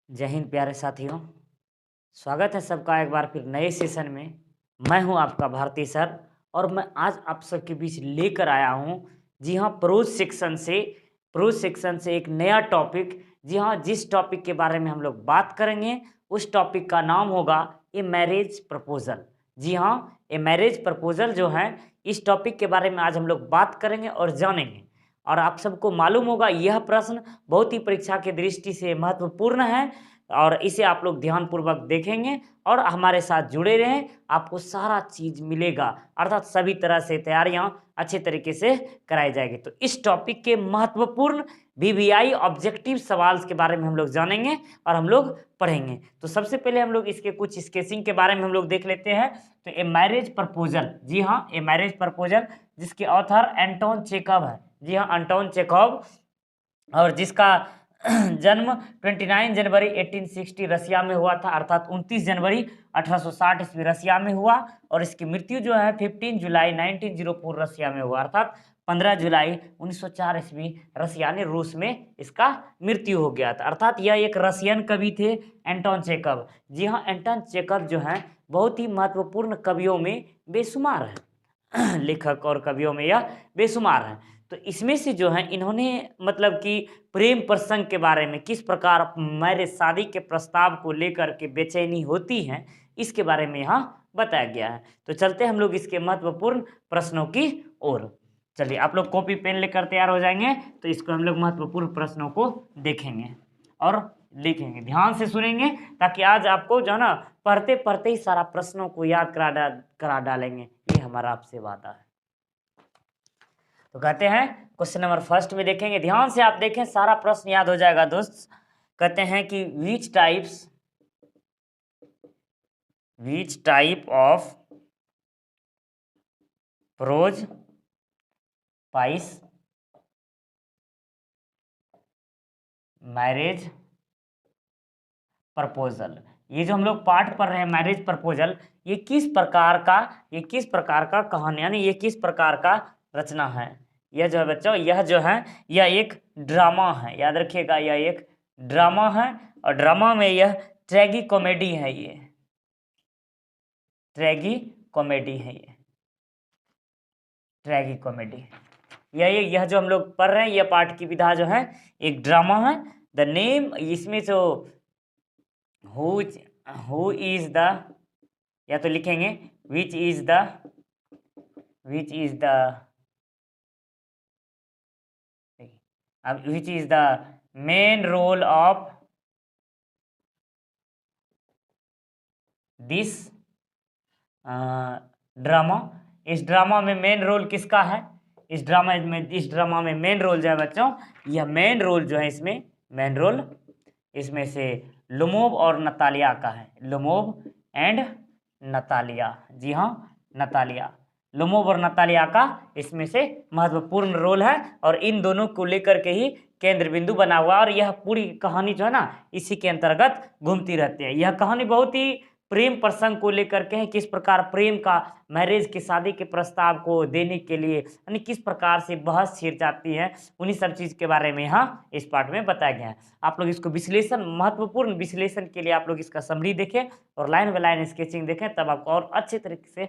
जय हिंद प्यारे साथियों। स्वागत है सबका एक बार फिर नए सेशन में। मैं हूं आपका भारती सर और मैं आज आप सबके बीच लेकर आया हूं, जी हां, प्रोज सेक्शन से एक नया टॉपिक। जी हां, जिस टॉपिक के बारे में हम लोग बात करेंगे उस टॉपिक का नाम होगा ए मैरिज प्रपोजल। जी हां, ए मैरिज प्रपोजल जो है, इस टॉपिक के बारे में आज हम लोग बात करेंगे और जानेंगे। और आप सबको मालूम होगा यह प्रश्न बहुत ही परीक्षा की दृष्टि से महत्वपूर्ण है और इसे आप लोग ध्यानपूर्वक देखेंगे और हमारे साथ जुड़े रहें। आपको सारा चीज मिलेगा, अर्थात सभी तरह से तैयारियां अच्छे तरीके से कराई जाएगी। तो इस टॉपिक के महत्वपूर्ण वीवीआई ऑब्जेक्टिव सवाल के बारे में हम लोग जानेंगे और हम लोग पढ़ेंगे। तो सबसे पहले हम लोग इसके कुछ स्केचिंग के बारे में हम लोग देख लेते हैं। तो ए मैरिज प्रपोजल, जी हाँ, ए मैरिज प्रपोजल जिसके ऑथर एंटोन चेखव है। जी हाँ, एंटोन चेखव, और जिसका जन्म 29 जनवरी 1860 रसिया में हुआ था, अर्थात 29 जनवरी 1860 ईस्वी रसिया में हुआ। और इसकी मृत्यु जो है 15 जुलाई 1904 रसिया में हुआ, अर्थात 15 जुलाई 1904 ईस्वी रसिया ने रूस में इसका मृत्यु हो गया था। अर्थात यह एक रसियन कवि थे एंटोन चेखव। जी हाँ, एंटोन चेखव जो है बहुत ही महत्वपूर्ण कवियों में बेशुमार है लेखक और कवियों में यह बेशुमार है। तो इसमें से जो है इन्होंने मतलब कि प्रेम प्रसंग के बारे में, किस प्रकार मैरिज शादी के प्रस्ताव को लेकर के बेचैनी होती है, इसके बारे में यहाँ बताया गया है। तो चलते हम लोग इसके महत्वपूर्ण प्रश्नों की ओर। चलिए आप लोग कॉपी पेन लेकर तैयार हो जाएंगे, तो इसको हम लोग महत्वपूर्ण प्रश्नों को देखेंगे और लिखेंगे। ध्यान से सुनेंगे ताकि आज आपको जो है ना पढ़ते पढ़ते ही सारा प्रश्नों को याद करा डालेंगे, ये हमारा आपसे वादा है। तो कहते हैं क्वेश्चन नंबर फर्स्ट में देखेंगे, ध्यान से आप देखें, सारा प्रश्न याद हो जाएगा दोस्त। कहते हैं कि which type of pros price marriage proposal. ये जो हम लोग पाठ पढ़ रहे हैं मैरिज प्रपोजल, ये किस प्रकार का कहानी, यानी ये किस प्रकार का रचना है। यह जो है बच्चों, यह जो है यह एक ड्रामा है, याद रखिएगा, यह एक ड्रामा है। और ड्रामा में यह ट्रेगी कॉमेडी है, ये ट्रेगी कॉमेडी है, ये ट्रेगी कॉमेडी। यह जो हम लोग पढ़ रहे हैं, यह पाठ की विधा जो है एक ड्रामा है। द नेम, इसमें जो हु इज द, या तो लिखेंगे which is the main role of this drama. इस ड्रामा में मेन रोल किसका है? इस ड्रामा में मेन रोल जो है बच्चों, यह मेन रोल जो है इसमें मेन रोल इसमें से लुमोव और नतालिया का है। लुमोव एंड नतालिया, जी हाँ, नतालिया, लुमोव और नतालिया का इसमें से महत्वपूर्ण रोल है और इन दोनों को लेकर के ही केंद्र बिंदु बना हुआ। और यह पूरी कहानी जो है ना इसी के अंतर्गत घूमती रहती है। यह कहानी बहुत ही प्रेम प्रसंग को लेकर के है, किस प्रकार प्रेम का मैरिज की शादी के प्रस्ताव को देने के लिए, यानी किस प्रकार से बहस छिड़ जाती है, उन्हीं सब चीज के बारे में यहाँ इस पाठ में बताया गया है। आप लोग इसको विश्लेषण, महत्वपूर्ण विश्लेषण के लिए आप लोग इसका समरी देखें और लाइन बाय लाइन स्केचिंग देखें, तब आपको और अच्छे तरीके से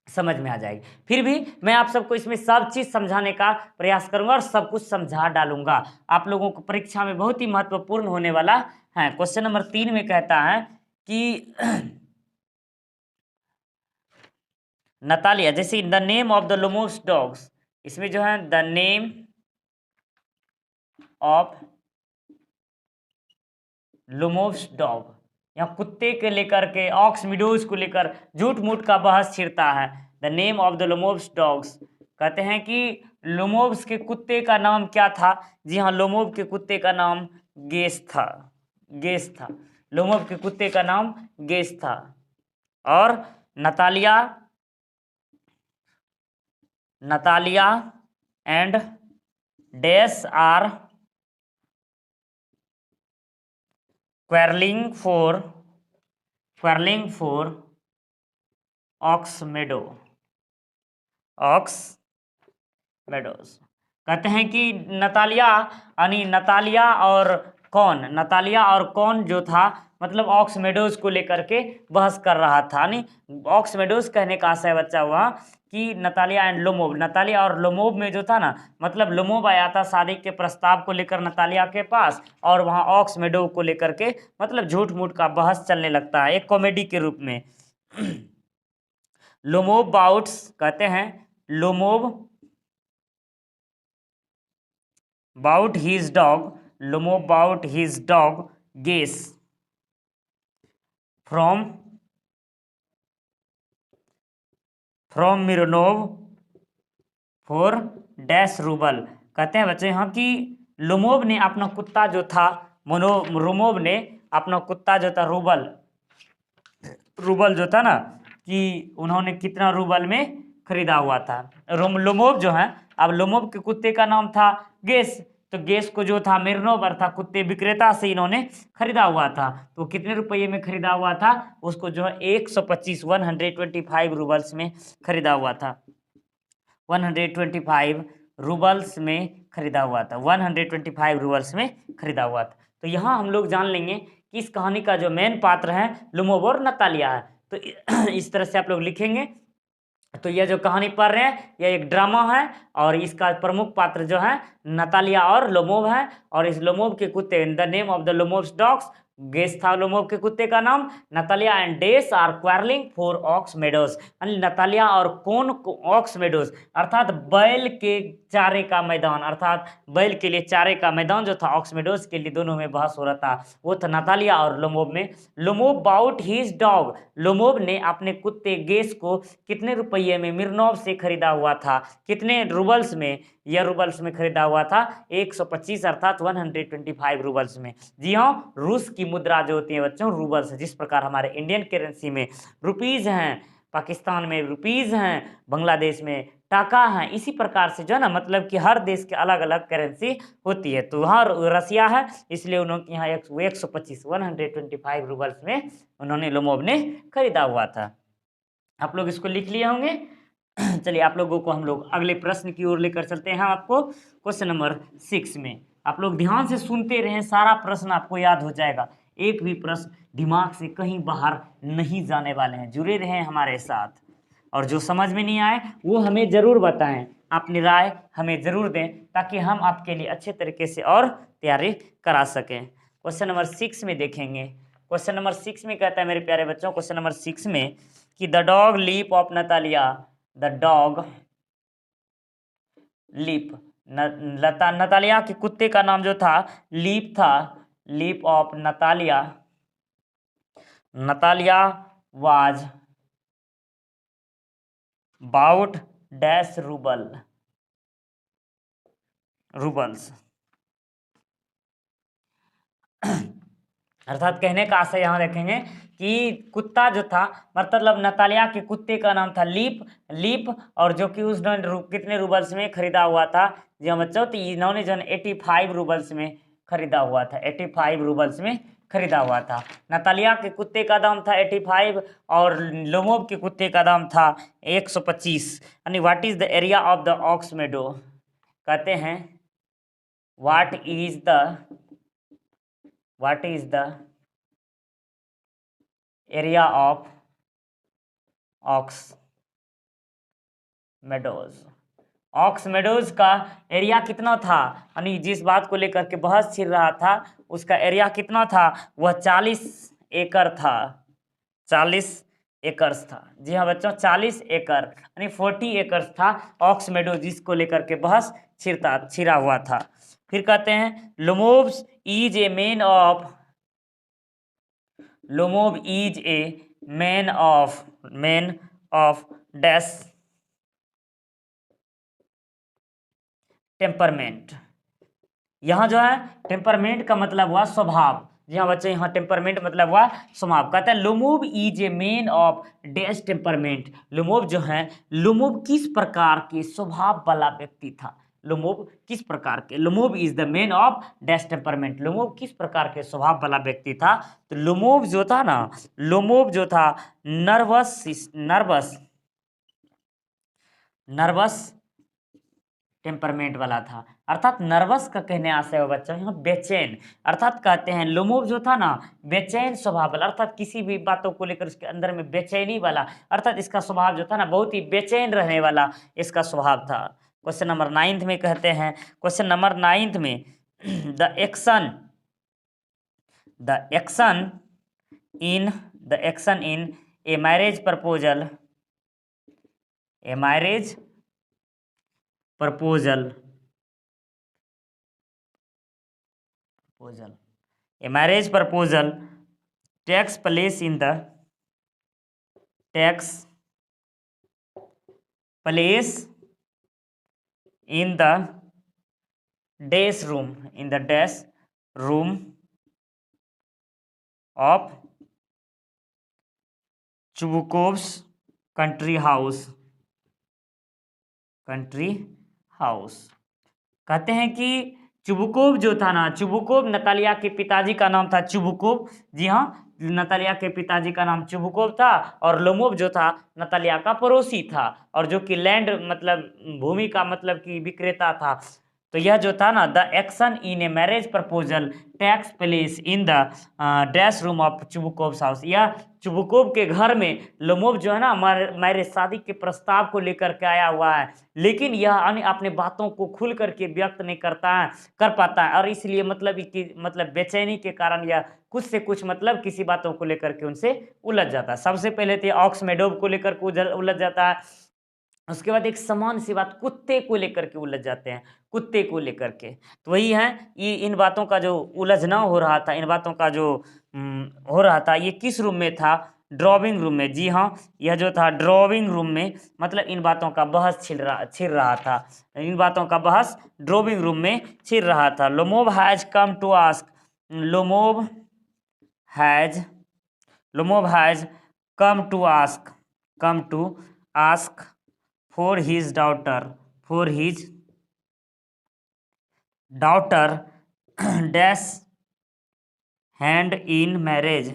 समझ में आ जाएगी। फिर भी मैं आप सबको इसमें सब चीज समझाने का प्रयास करूंगा और सब कुछ समझा डालूंगा। आप लोगों को परीक्षा में बहुत ही महत्वपूर्ण होने वाला है। क्वेश्चन नंबर 3 में कहता है कि नतालिया, जैसे the name of the Lomov's dogs, इसमें जो है the name of Lomov's dog, यहाँ कुत्ते के लेकर के, ऑक्स मिडोज को लेकर झूठ मूठ का बहस छिड़ता है। The name of the Lomov's dogs, कहते हैं कि लुमोव्स के कुत्ते का नाम क्या था? जी हाँ, लुमोव के कुत्ते का नाम गेस था। लुमोव के कुत्ते का नाम गेस था। और Natalia and dash are quarreling for Ox Meadows. कहते हैं कि नतालिया और कौन, नतालिया और कौन जो था मतलब ऑक्स मेडोज को लेकर के बहस कर रहा था। यानी ऑक्स मेडोज कहने का आशय बच्चा हुआ कि नतालिया एंड लोमोव, नतालिया और लोमोव में जो था ना, मतलब लोमोव आया था शादी के प्रस्ताव को लेकर नतालिया के पास, और वहाँ ऑक्स मेडोव को लेकर के मतलब झूठ मूठ का बहस चलने लगता है एक कॉमेडी के रूप में। लोमोव बाउट्स कहते हैं, Lomov bought his dog, Lomov bought his dog Guess from Mironov for dash rouble. कहते हैं बच्चे यहाँ कि लोमोव ने अपना कुत्ता जो था रोमोव ने अपना कुत्ता जो था रूबल जो था ना, कि उन्होंने कितना रूबल में खरीदा हुआ था। लोमोव जो है, अब लोमोव के कुत्ते का नाम था गेस, तो गेस को जो था मिरनोव अर्थात कुत्ते विक्रेता से इन्होंने खरीदा हुआ था। तो कितने रुपये में खरीदा हुआ था उसको, जो है 125 रूबल्स में खरीदा हुआ था। 125 रूबल्स में खरीदा हुआ था, 125 रूबल्स में खरीदा हुआ था। तो यहाँ हम लोग जान लेंगे कि इस कहानी का जो मेन पात्र है लोमोव और नतालिया है। तो इस तरह से आप लोग लिखेंगे। तो यह जो कहानी पढ़ रहे हैं यह एक ड्रामा है, और इसका प्रमुख पात्र जो है नतालिया और लोमोव है। और इस लोमोव के कुत्ते, the name of the Lomov's dogs, guess था लोमोव के कुत्ते का नाम, Natalia and dash are quarrelling for ox meadows. Natalia और कौन ऑक्स मेडोज अर्थात बैल के चारे का मैदान, अर्थात बैल के लिए चारे का मैदान जो था ऑक्स मेडोज के लिए, दोनों में बहस हो रहा था। वो था नतालिया और लोमोव में। Lomov bought his dog, Lomov ने अपने कुत्ते गेस को कितने रुपये में मिरनोव से खरीदा हुआ था, कितने रूबल्स में, यह रूबल्स में खरीदा हुआ था 125 अर्थात 125 रूबल्स में। जी हाँ, रूस की मुद्रा जो होती है बच्चों रूबल्स, जिस प्रकार हमारे इंडियन करेंसी में रुपीज हैं, पाकिस्तान में रुपीज हैं, बांग्लादेश में टाका है, इसी प्रकार से जो है ना, मतलब कि हर देश के अलग अलग करेंसी होती है। तो वहाँ रसिया है, इसलिए उन्होंने यहाँ 125 रूबल्स में उन्होंने लोमोव ने खरीदा हुआ था। आप लोग इसको लिख लिए होंगे। चलिए आप लोगों को हम लोग अगले प्रश्न की ओर लेकर चलते हैं। आपको क्वेश्चन नंबर 6 में आप लोग ध्यान से सुनते रहें, सारा प्रश्न आपको याद हो जाएगा, एक भी प्रश्न दिमाग से कहीं बाहर नहीं जाने वाले हैं। जुड़े रहें हमारे साथ, और जो समझ में नहीं आए वो हमें ज़रूर बताएं, अपनी राय हमें ज़रूर दें, ताकि हम आपके लिए अच्छे तरीके से और तैयारी करा सकें। क्वेश्चन नंबर 6 में देखेंगे। क्वेश्चन नंबर 6 में कहता है मेरे प्यारे बच्चों, क्वेश्चन नंबर 6 में कि the dog Leap of Natalia, the dog Leap, Natalia के कुत्ते का नाम जो था लीप था, Leap of Natalia, Natalia was bought dash roubles. अर्थात कहने का आशय यहाँ देखेंगे कि कुत्ता जो था, मतलब नतालिया के कुत्ते का नाम था लीप, और जो कि उसने कितने रूबल्स में खरीदा हुआ था जी हाँ बच्चों, तो इन्होंने जो 85 रूबल्स में खरीदा हुआ था, 85 रूबल्स में खरीदा हुआ था। नतालिया के कुत्ते का दाम था 85 और लोमोव के कुत्ते का दाम था 125। यानी what is the area of the ox meadow, कहते हैं what is the area of ox meadows का एरिया कितना था, यानी जिस बात को लेकर के बहस छिड़ रहा था उसका एरिया कितना था, वह 40 एकड़ था, 40 एकर्स था। जी हाँ बच्चों, 40 एकड़ यानी 40 एकर्स था ऑक्स मेडो, जिसको लेकर के बहस छिड़ा हुआ था। फिर कहते हैं Lomov is a man of dash temperament. यहाँ जो है टेम्परमेंट का मतलब हुआ स्वभाव। जी हाँ बच्चे, यहाँ टेम्परमेंट मतलब हुआ स्वभाव। कहता है Lomov is a man of dash temperament, Lomov जो है, लोमोव किस प्रकार के स्वभाव वाला व्यक्ति था, लोमोव किस प्रकार के, Lomov is the man of dash temperament, Lomov किस प्रकार के स्वभाव वाला व्यक्ति था। तो लोमोव जो था ना, लोमोव जो था नर्वस टेम्परमेंट वाला था। अर्थात नर्वस का कहने आशय हो बच्चों यहाँ बेचैन, अर्थात कहते हैं लोमोव जो था ना बेचैन स्वभाव वाला, अर्थात किसी भी बातों को लेकर उसके अंदर में बेचैनी वाला, अर्थात इसका स्वभाव जो था ना बहुत ही बेचैन रहने वाला इसका स्वभाव था। क्वेश्चन नंबर 9 में कहते हैं, क्वेश्चन नंबर 9 में the action in a marriage proposal, A marriage proposal takes place in the dash room of Chubukov's country house। कहते हैं कि चुबुकोव जो था ना, चुबुकोव नतालिया के पिताजी का नाम था चुबुकोव, जी हाँ नतालिया के पिताजी का नाम चुबुकोव था, और लोमोव जो था नतालिया का पड़ोसी था, और जो कि लैंड मतलब भूमि का मतलब कि विक्रेता था। तो यह जो था ना the action in a marriage proposal takes place in the dash room of Chubukov's house. यह चुबुकोव के घर में लोमोव जो है ना मैरिज शादी के प्रस्ताव को लेकर के आया हुआ है, लेकिन यह अपने बातों को खुल करके व्यक्त नहीं कर पाता है, और इसलिए मतलब बेचैनी के कारण यह कुछ से कुछ मतलब किसी बातों को लेकर के उनसे उलझ जाता है। सबसे पहले तो ऑक्समेडोव को लेकर के उलझ जाता है, उसके बाद एक समान सी बात कुत्ते को लेकर के उलझ जाते हैं, कुत्ते को लेकर के। तो वही है ये इन बातों का जो उलझना हो रहा था, इन बातों का जो हो रहा था, ये किस रूम में था? ड्राइंग रूम में। जी हाँ यह जो था ड्राइंग रूम में, मतलब इन बातों का बहस छिड़ रहा था, इन बातों का बहस ड्राइंग रूम में छिड़ रहा था। Lomov has come to ask, Lomov has come to ask for his daughter dash hand in marriage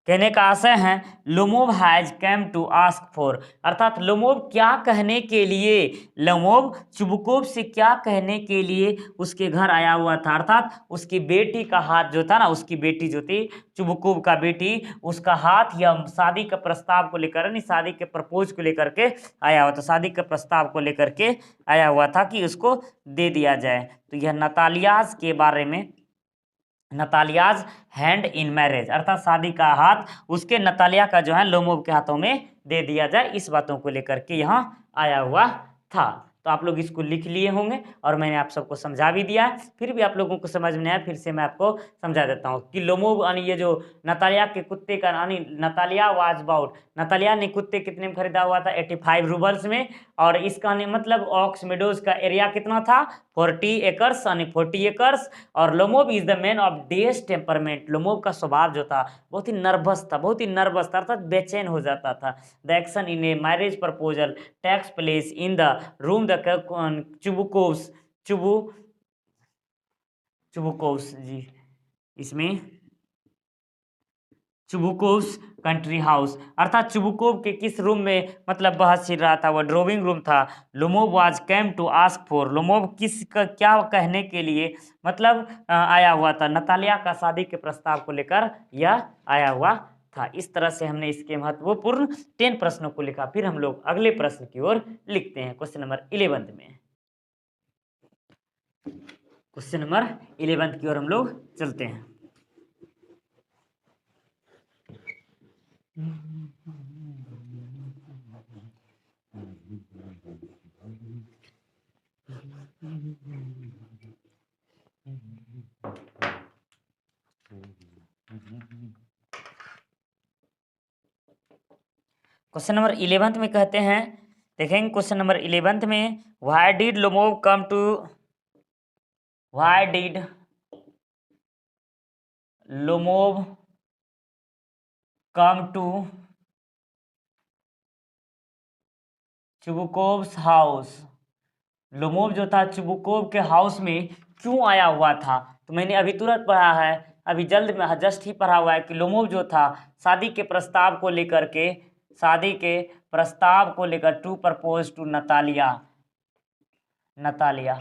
कहने का आशय है Lomov has came to ask for, अर्थात लोमोव क्या कहने के लिए, लोमोव चुबुकोव से क्या कहने के लिए उसके घर आया हुआ था, अर्थात उसकी बेटी का हाथ जो था ना, उसकी बेटी जो थी चुबुकोव का बेटी, उसका हाथ या शादी के प्रस्ताव को लेकर, नहीं शादी के प्रपोज को लेकर के आया हुआ था, शादी के प्रस्ताव को लेकर के आया हुआ था कि उसको दे दिया जाए। तो यह नतालियाज के बारे में, नतालियाज हैंड इन मैरिज, अर्थात शादी का हाथ उसके नतालिया का जो है लोमोव के हाथों में दे दिया जाए, इस बातों को लेकर के यहाँ आया हुआ था। तो आप लोग इसको लिख लिए होंगे और मैंने आप सबको समझा भी दिया है, फिर भी आप लोगों को समझ में आया, फिर से मैं आपको समझा देता हूँ कि लोमोव यानी ये जो नतालिया के कुत्ते का यानी नतालिया वाज बाउट, नतालिया ने कुत्ते कितने में खरीदा हुआ था? 85 रूबल्स में, और इसका मतलब ऑक्स मेडोज का एरिया कितना था? 40 एकर्स यानी 40 एकर्स। और Lomov is the man of this temperament, Lomov का स्वभाव जो था बहुत ही नर्वस था, अर्थात बेचैन हो जाता था। The action in a marriage proposal takes place in the room the Chubukov's जी, इसमें चुबुकोव्स कंट्री हाउस, अर्थात चुबुकोव के किस रूम में मतलब बहस छिड़ रहा था? वह ड्राइंग रूम था। Lomov was came to ask for, Lomov किस का क्या कहने के लिए मतलब आया हुआ था? नतालिया का शादी के प्रस्ताव को लेकर यह आया हुआ था। इस तरह से हमने इसके महत्वपूर्ण 10 प्रश्नों को लिखा। फिर हम लोग अगले प्रश्न की ओर लिखते हैं, क्वेश्चन नंबर 11 में। क्वेश्चन नंबर 11 की ओर हम लोग चलते हैं। क्वेश्चन नंबर 11 में कहते हैं, देखेंगे क्वेश्चन नंबर 11 में, why did Lomov come to Chubukov's house, Lomov जो था चुबुकोव के हाउस में क्यों आया हुआ था? तो मैंने अभी तुरंत पढ़ा है, अभी जल्द में जस्ट ही पढ़ा हुआ है कि लोमोव जो था शादी के प्रस्ताव को लेकर के, शादी के प्रस्ताव को लेकर, to propose to Natalia, Natalia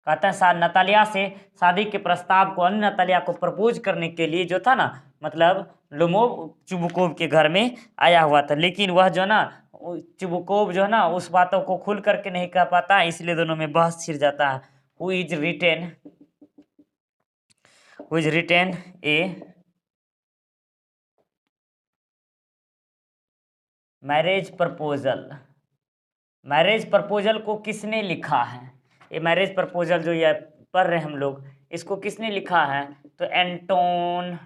कहता है नतालिया से शादी के प्रस्ताव को, अन्य नतालिया को प्रपोज करने के लिए जो था ना, मतलब लोमोव चुबुकोव के घर में आया हुआ था, लेकिन वह जो ना चुबुकोव जो है ना उस बातों को खुल करके नहीं कह पाता, इसलिए दोनों में बहस छिड़ जाता है। Who is retain A marriage proposal, marriage proposal को किसने लिखा है? ये मैरिज प्रपोजल जो ये पढ़ रहे हैं हम लोग, इसको किसने लिखा है? तो एंटोन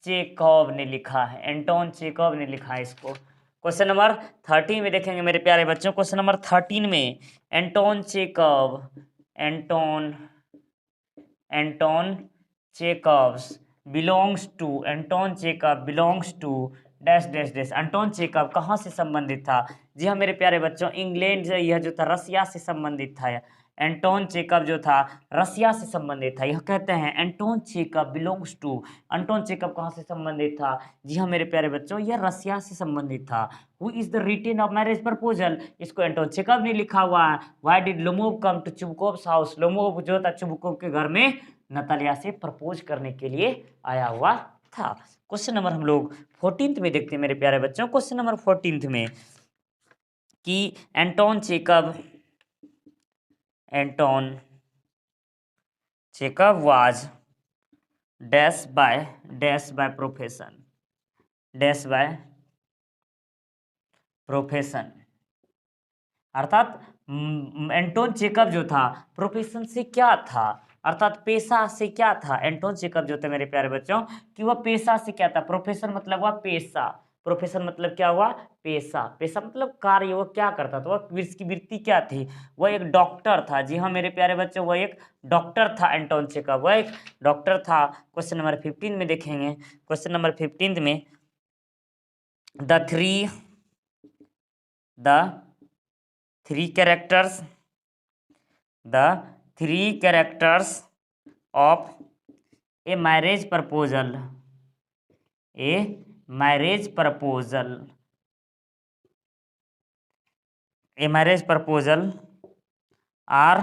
चेखव ने लिखा है, एंटोन चेखव ने लिखा है इसको। क्वेश्चन नंबर 13 में देखेंगे मेरे प्यारे बच्चों, क्वेश्चन नंबर 13 में Anton Chekhov, Anton Chekhov's belongs to, Anton Chekhov belongs to dash dash dash. Anton Chekhov कहाँ से संबंधित था? जी हाँ मेरे प्यारे बच्चों, इंग्लैंड से, यह जो था रसिया से संबंधित था। एंटोन चेखव जो था रसिया से संबंधित था। यह कहते हैं Anton Chekhov belongs to, Anton Chekhov कहाँ से संबंधित था? जी हाँ मेरे प्यारे बच्चों, यह रसिया से संबंधित था। Who is the written of marriage proposal, इसको एंटोन चेखव ने लिखा हुआ है। Why did Lomov come to Chubukov's house, Lomov जो था चुबुकोव के घर में नतालिया से प्रपोज करने के लिए आया हुआ था। क्वेश्चन नंबर हम लोग 14 में देखते हैं मेरे प्यारे बच्चों, क्वेश्चन नंबर 14 में कि Anton Chekhov was dash by profession, अर्थात एंटोन चेखव जो था प्रोफेशन से क्या था, अर्थात पेशा से क्या था? एंटोन चेखव जो थे मेरे प्यारे बच्चों कि वह पेशा से क्या था? प्रोफेशन मतलब हुआ पेशा, प्रोफेशन मतलब क्या हुआ? पेशा, पेशा मतलब कार्य, वह क्या करता था, वह उसकी वृत्ति क्या थी? वह एक डॉक्टर था। जी हाँ मेरे प्यारे बच्चों, वह एक डॉक्टर था। एंटोन चेखव वह एक डॉक्टर था। क्वेश्चन नंबर 15 में देखेंगे, क्वेश्चन नंबर 15 में the three characters of a marriage proposal are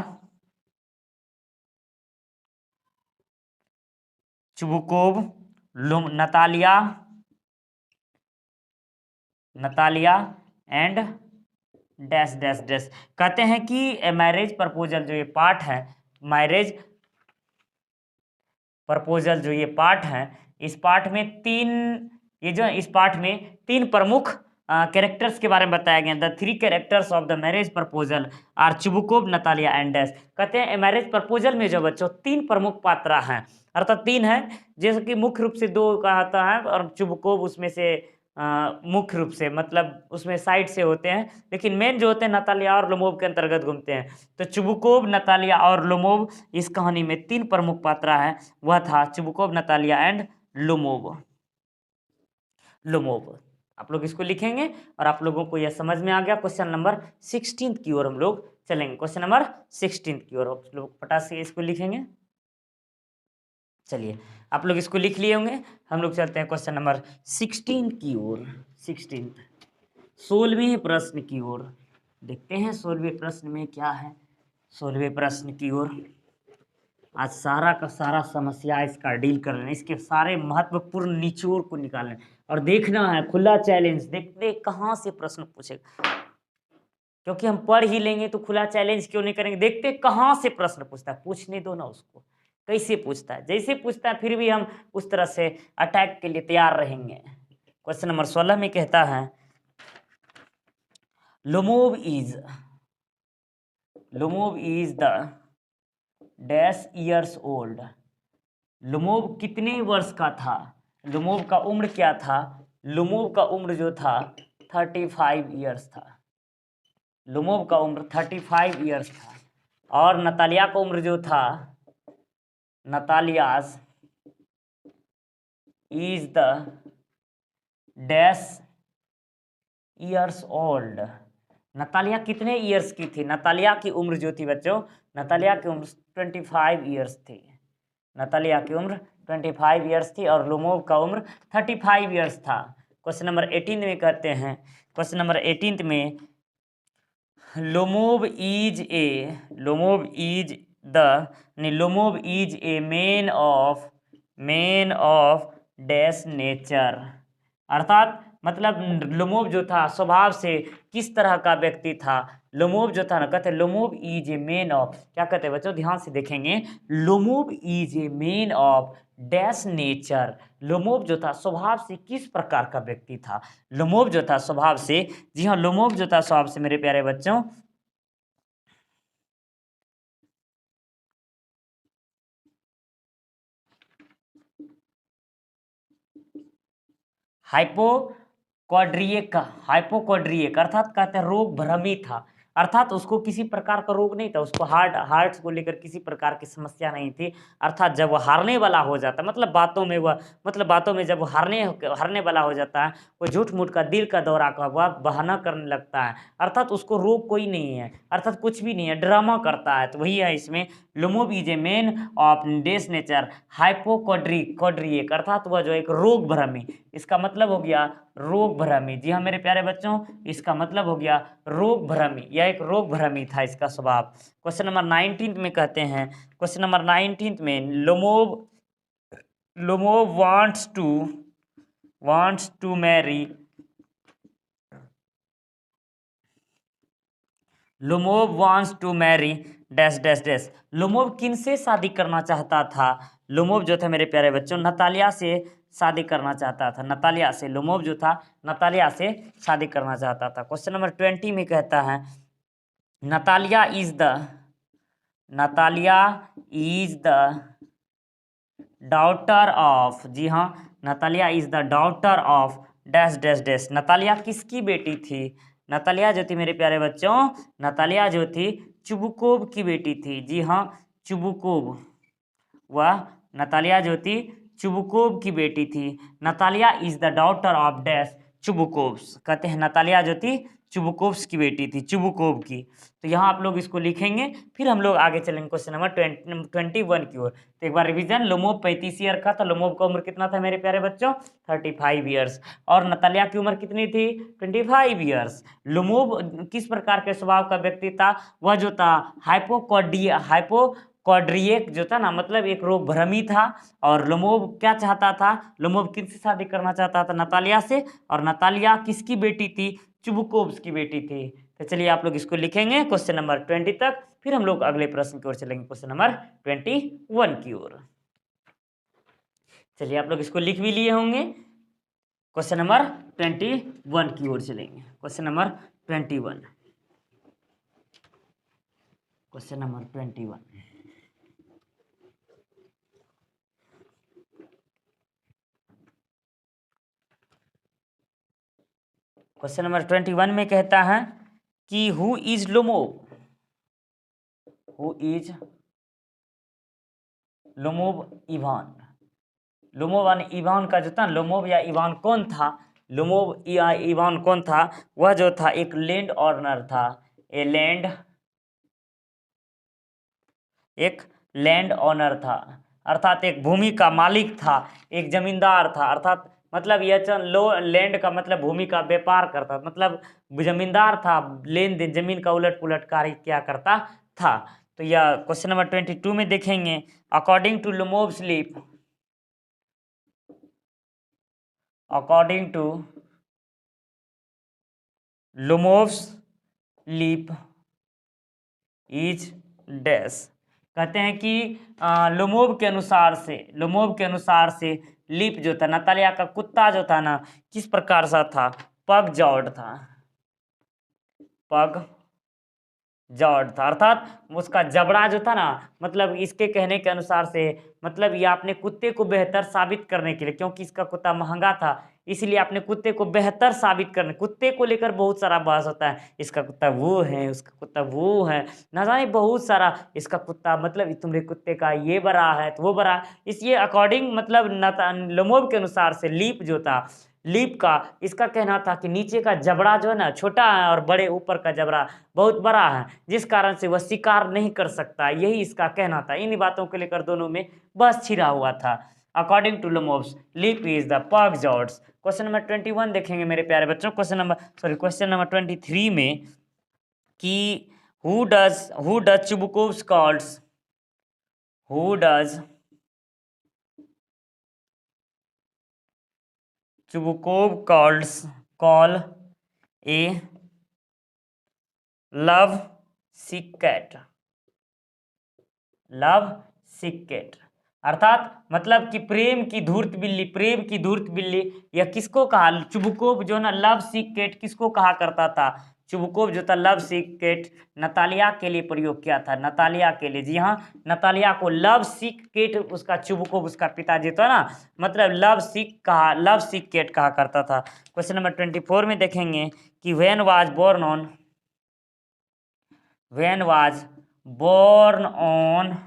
Chubukov, Natalia and dash dash dash. कहते हैं कि मैरिज प्रपोजल जो ये पार्ट है, मैरिज प्रपोजल जो ये पार्ट है, इस पार्ट में इस पार्ट में तीन प्रमुख कैरेक्टर्स के बारे में बताया गया। The three characters of the marriage proposal are Chubukov, Natalia and dash. कहते हैं मैरिज प्रपोजल में जो बच्चों तीन प्रमुख पात्रा हैं, अर्थात तीन है, जैसे कि मुख्य रूप से दो कहता है और चुबुकोव उसमें से मुख्य रूप से, मतलब उसमें साइड से होते हैं, लेकिन मेन जो होते हैं नतालिया और लोमोव के अंतर्गत घूमते हैं। तो चुबुकोव, नतालिया और लोमोव इस कहानी में तीन प्रमुख पात्रा है, वह था चुबुकोव, नतालिया एंड लोमोव। आप लोग इसको लिखेंगे और आप लोगों को यह समझ में आ गया। क्वेश्चन नंबर 16 की ओर हम लोग चलेंगे, क्वेश्चन नंबर 16 की ओर आप लोग पटाख से इसको लिखेंगे। चलिए आप लोग इसको लिख लिए होंगे, हम लोग चलते हैं क्वेश्चन नंबर 16 की ओर, 16वें प्रश्न की ओर देखते हैं। 16वें प्रश्न में क्या है? 16वें प्रश्न की ओर आज सारा का सारा समस्या इसका डील कर लेना, इसके सारे महत्वपूर्ण निचोड़ को निकालना और देखना है, खुला चैलेंज, देखते कहाँ से प्रश्न पूछेगा, क्योंकि हम पढ़ ही लेंगे तो खुला चैलेंज क्यों नहीं करेंगे, देखते कहाँ से प्रश्न पूछता है, पूछने दो ना उसको, कैसे पूछता है, जैसे पूछता है फिर भी हम उस तरह से अटैक के लिए तैयार रहेंगे। क्वेश्चन नंबर 16 में कहता है Lomov is the dash years old. Lomov कितने वर्ष का था? लोमोव का उम्र क्या था? लोमोव का उम्र जो था 35 ईयर्स था। लोमोव का उम्र 35 ईयर्स था। और नतालिया का उम्र जो था, Natalia's is the dash years old. Natalia कितने ईयर्स की थी? नतालिया की उम्र जो थी बच्चों, नतालिया की उम्र 25 ईयर्स थी। नतालिया की उम्र 25 ईयर्स थी और लोमोव का उम्र 35 ईयर्स था। क्वेश्चन नंबर 18 में कहते हैं, क्वेश्चन नंबर 18 में Lomov is a man of dash nature, अर्थात मतलब लोमोब जो था स्वभाव से किस तरह का व्यक्ति था। लोमोब जो था ना, कहते हैं Lomov is a man of, क्या कहते हैं बच्चों, ध्यान से देखेंगे, Lomov is a man of dash nature. Lomov जो था स्वभाव से किस प्रकार का व्यक्ति था। लोमोब जो था स्वभाव से, जी हाँ, लोमोब जो था स्वभाव से मेरे प्यारे बच्चों, हाइपोक्वाड्रिएक अर्थात कहते हैं रोग भ्रमी था, अर्थात उसको किसी प्रकार का रोग नहीं था, उसको हार्ट को लेकर किसी प्रकार की समस्या नहीं थी। अर्थात जब वो हारने वाला हो जाता, मतलब बातों में जब वो हारने वाला हो जाता है, वो झूठ मूठ का दिल का दौरा का वह बहाना करने लगता है, अर्थात उसको रोग कोई नहीं है, अर्थात कुछ भी नहीं है, ड्रामा करता है। तो वही है इसमें, Lomov is a man of dash nature hypochondriac, अर्थात वह जो एक रोग भ्रमी, इसका मतलब हो गया रोग भ्रमी। जी हाँ मेरे प्यारे बच्चों, इसका मतलब हो गया रोग भ्रमी, यह एक रोग भ्रमी था इसका स्वभाव। क्वेश्चन नंबर 19 में कहते हैं, क्वेश्चन नंबर 19 में Lomov wants to marry Lomov wants to marry dash dash dash. Lomov किन से शादी करना चाहता था। लोमोब जो था मेरे प्यारे बच्चों नतालिया से शादी करना चाहता था, नतालिया से। लोमोब जो था नतालिया से शादी करना चाहता था। क्वेश्चन नंबर 20 में कहता है Natalia is the daughter of, जी हाँ, Natalia is the daughter of dash dash dash. Natalia किसकी बेटी थी। नतालिया जो थी मेरे प्यारे बच्चों, नतालिया जो थी चुबुकोव की बेटी थी। जी हाँ, चुबुकोव, वह नतालिया जो थी चुबुकोव की बेटी थी। Natalia is the daughter of dash Chubukov's, कहते हैं नतालिया जो थी चुबुकोव्स की बेटी थी, चुबुकोव की। तो यहाँ आप लोग इसको लिखेंगे, फिर हम लोग आगे चलेंगे क्वेश्चन नंबर 21 की ओर। तो एक बार रिवीजन, लोमोब 35 ईयर का था, लोमोब का उम्र कितना था मेरे प्यारे बच्चों 35 ईयर्स, और नतालिया की उम्र कितनी थी 25 ईयर्स। लोमोब किस प्रकार के स्वभाव का व्यक्ति था, वह जो था हाइपोक्वाड्रिएक जो था ना, मतलब एक रोग भ्रमी था। और लोमोब क्या चाहता था, लोमोब किससे शादी करना चाहता था, नतालिया से, और नतालिया किसकी बेटी थी, चुबुकोव्स की बेटी थी। तो चलिए आप लोग इसको लिखेंगे क्वेश्चन नंबर 20 तक, फिर हम लोग अगले प्रश्न की ओर चलेंगे क्वेश्चन नंबर 21 की ओर। चलिए आप लोग इसको लिख भी लिए होंगे, क्वेश्चन नंबर 21 की ओर चलेंगे। Question number 21, question number 21। Question number 21 में कहता है कि हु इज लोमोब इवान। लोमोब यानी इवान का जो था, लोमोब या इवान कौन था, लोमोब या इवान कौन था, वह जो था एक लैंड ऑनर था, एक लैंड ऑनर था, अर्थात एक भूमि का मालिक था, एक जमींदार था। अर्थात मतलब यह लैंड का मतलब भूमि का व्यापार करता, मतलब जमींदार था, लेन देन जमीन का उलट पुलट कार्य क्या करता था। तो यह क्वेश्चन नंबर 22 में देखेंगे, according to Lomov's leap is dash, कहते हैं कि लोमोब के अनुसार से लीप जो था, नतालिया का कुत्ता जो था ना, किस प्रकार सा था, पग जॉड था, अर्थात उसका जबड़ा जो था ना, मतलब इसके कहने के अनुसार से, मतलब ये अपने कुत्ते को बेहतर साबित करने के लिए, क्योंकि इसका कुत्ता महंगा था, इसलिए अपने कुत्ते को बेहतर साबित करने, कुत्ते को लेकर बहुत सारा बहस होता है, इसका कुत्ता वो है, उसका कुत्ता वो है, ना जाने बहुत सारा, इसका कुत्ता मतलब तुम्हारे कुत्ते का ये बड़ा है तो वो बड़ा, इसलिए अकॉर्डिंग मतलब लोमोब के अनुसार से लीप का इसका कहना था कि नीचे का जबड़ा जो है ना छोटा है, और बड़े ऊपर का जबड़ा बहुत बड़ा है, जिस कारण से वह शिकार नहीं कर सकता, यही इसका कहना था। इन बातों को लेकर दोनों में बस छिड़ा हुआ था। According to Lomov's leap is the पगजॉट्स। क्वेश्चन नंबर 21 देखेंगे मेरे प्यारे बच्चों। क्वेश्चन नंबर 23 में कि who does Chubukov's calls, who does Chubukov call a love sick cat, love sick cat अर्थात मतलब कि प्रेम की धूर्त बिल्ली, प्रेम की धूर्त बिल्ली, यह किसको कहा? चुबुकोव जो ना लव सिक कैट किसको कहा करता था? चुबुकोव जो था लव सिक कैट नतालिया के लिए प्रयोग किया था, नतालिया के लिए। जी हाँ, नतालिया को लव सिक कैट उसका चुबुकोव उसका पिताजी था ना, मतलब लव सिक कैट कहा करता था। क्वेश्चन नंबर 24 में देखेंगे कि when was born on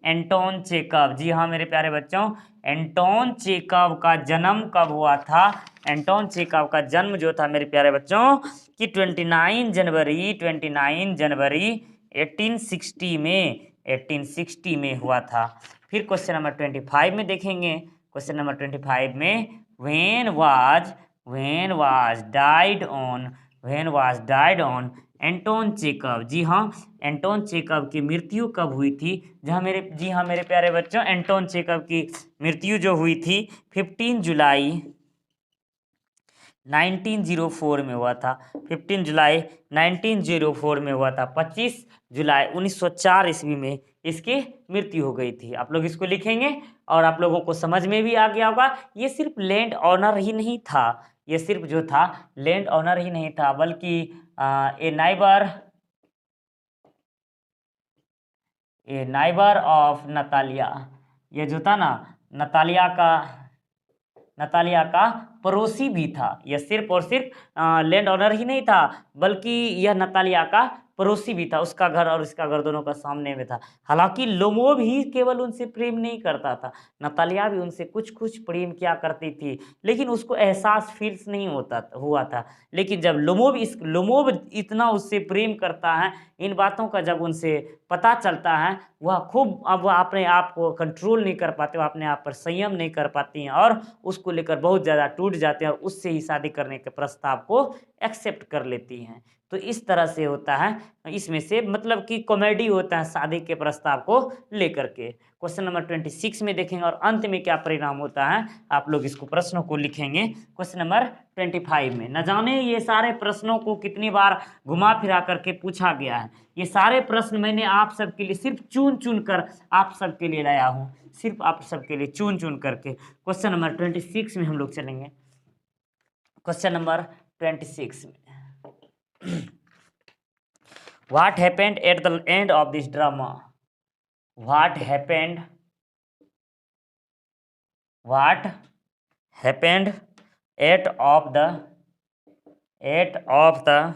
Anton Chekhov. जी हाँ मेरे प्यारे बच्चों, एंटोन चेकव का जन्म कब हुआ था? एंटोन चेकव का जन्म जो था मेरे प्यारे बच्चों कि 29 जनवरी 1860 में हुआ था। फिर क्वेश्चन नंबर 25 में देखेंगे। क्वेश्चन नंबर 25 में when was died on Anton Chekhov. जी हाँ, एंटोन चेकव की मृत्यु कब हुई थी? जी हाँ मेरे प्यारे बच्चों, एंटोन चेकव की मृत्यु जो हुई थी 15 जुलाई 1904 में हुआ था। 15 जुलाई 1904 में हुआ था। 25 जुलाई 1904 ईस्वी में इसकी मृत्यु हो गई थी। आप लोग इसको लिखेंगे और आप लोगों को समझ में भी आ गया होगा। ये सिर्फ लैंड ऑनर ही नहीं था, ये सिर्फ जो था लैंड ऑनर ही नहीं था, बल्कि ए नाइबर ऑफ नतालिया, ये जो था ना नतालिया का पड़ोसी भी था। यह सिर्फ और सिर्फ लैंड ऑनर ही नहीं था, बल्कि यह नतालिया का पड़ोसी भी था। उसका घर और इसका घर दोनों का सामने में था। हालांकि लोमोव ही केवल उनसे प्रेम नहीं करता था, नतालिया भी उनसे कुछ कुछ प्रेम किया करती थी, लेकिन उसको एहसास फील्स नहीं हुआ था। लेकिन जब लोमोव इतना उससे प्रेम करता है, इन बातों का जब उनसे पता चलता है, वह खूब अब वह अपने आप को कंट्रोल नहीं कर पाते, वह अपने आप पर संयम नहीं कर पाती हैं और उसको लेकर बहुत ज़्यादा टूट जाते हैं और उससे ही शादी करने के प्रस्ताव को एक्सेप्ट कर लेती हैं। तो इस तरह से होता है, इसमें से मतलब कि कॉमेडी होता है शादी के प्रस्ताव को लेकर के। क्वेश्चन नंबर 26 में देखेंगे और अंत में क्या परिणाम होता है, आप लोग इसको प्रश्नों को लिखेंगे। क्वेश्चन नंबर 25 में न जाने ये सारे प्रश्नों को कितनी बार घुमा फिरा करके पूछा गया है। ये सारे प्रश्न मैंने आप सबके लिए सिर्फ चुन चुन कर आप सबके लिए लाया हूँ, सिर्फ आप सबके लिए चुन चुन करके। क्वेश्चन नंबर 26 में हम लोग चलेंगे। क्वेश्चन नंबर 26 में What happened at the end of this drama? What happened at of the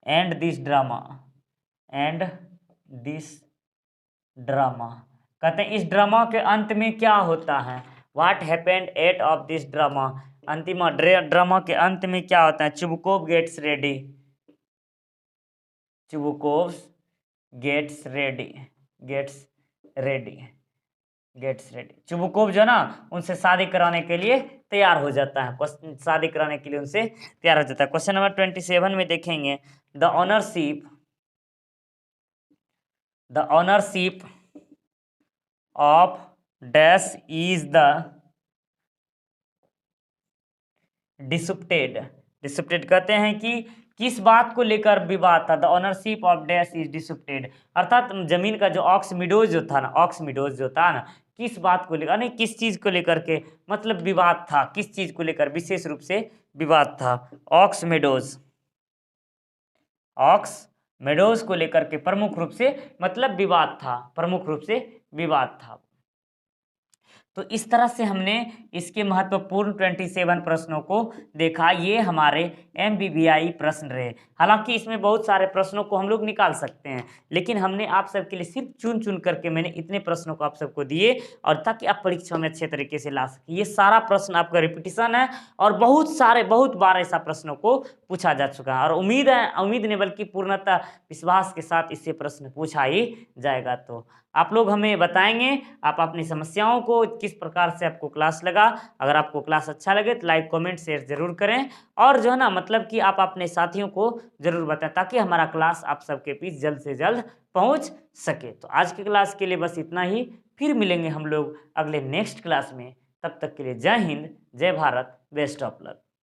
end this drama कहते हैं इस ड्रामा के अंत में क्या होता है? What happened at of this drama? अंतिम ड्रामा के अंत में क्या होता है? Chubukov gets ready. चुबुकोव जो ना उनसे शादी कराने के लिए तैयार हो जाता है, शादी कराने के लिए उनसे तैयार हो जाता है। क्वेश्चन नंबर 27 में देखेंगे the ownership of dash is the disputed कहते हैं कि किस बात को लेकर विवाद था? The ownership of dash is disputed अर्थात जमीन का जो ऑक्स मिडोज जो था ना किस बात को लेकर, नहीं किस चीज को लेकर के मतलब विवाद था, किस चीज को लेकर विशेष रूप से विवाद था? ऑक्स मेडोज को लेकर के प्रमुख रूप से मतलब विवाद था। तो इस तरह से हमने इसके महत्वपूर्ण 27 प्रश्नों को देखा। ये हमारे MBBI प्रश्न रहे। हालांकि इसमें बहुत सारे प्रश्नों को हम लोग निकाल सकते हैं, लेकिन हमने आप सबके लिए सिर्फ चुन चुन करके मैंने इतने प्रश्नों को आप सबको दिए, और ताकि आप परीक्षा में अच्छे तरीके से ला सकें। ये सारा प्रश्न आपका रिपीटिशन है और बहुत बार ऐसा प्रश्नों को पूछा जा चुका है, और उम्मीद नहीं बल्कि पूर्णतः विश्वास के साथ इससे प्रश्न पूछा ही जाएगा। तो आप लोग हमें बताएंगे आप अपनी समस्याओं को किस प्रकार से आपको क्लास लगा। अगर आपको क्लास अच्छा लगे तो लाइक कमेंट शेयर जरूर करें, और जो है ना मतलब कि आप अपने साथियों को जरूर बताएं ताकि हमारा क्लास आप सबके बीच जल्द से जल्द पहुंच सके। तो आज की क्लास के लिए बस इतना ही, फिर मिलेंगे हम लोग अगले नेक्स्ट क्लास में। तब तक के लिए जय हिंद, जय भारत, बेस्ट ऑफ लक।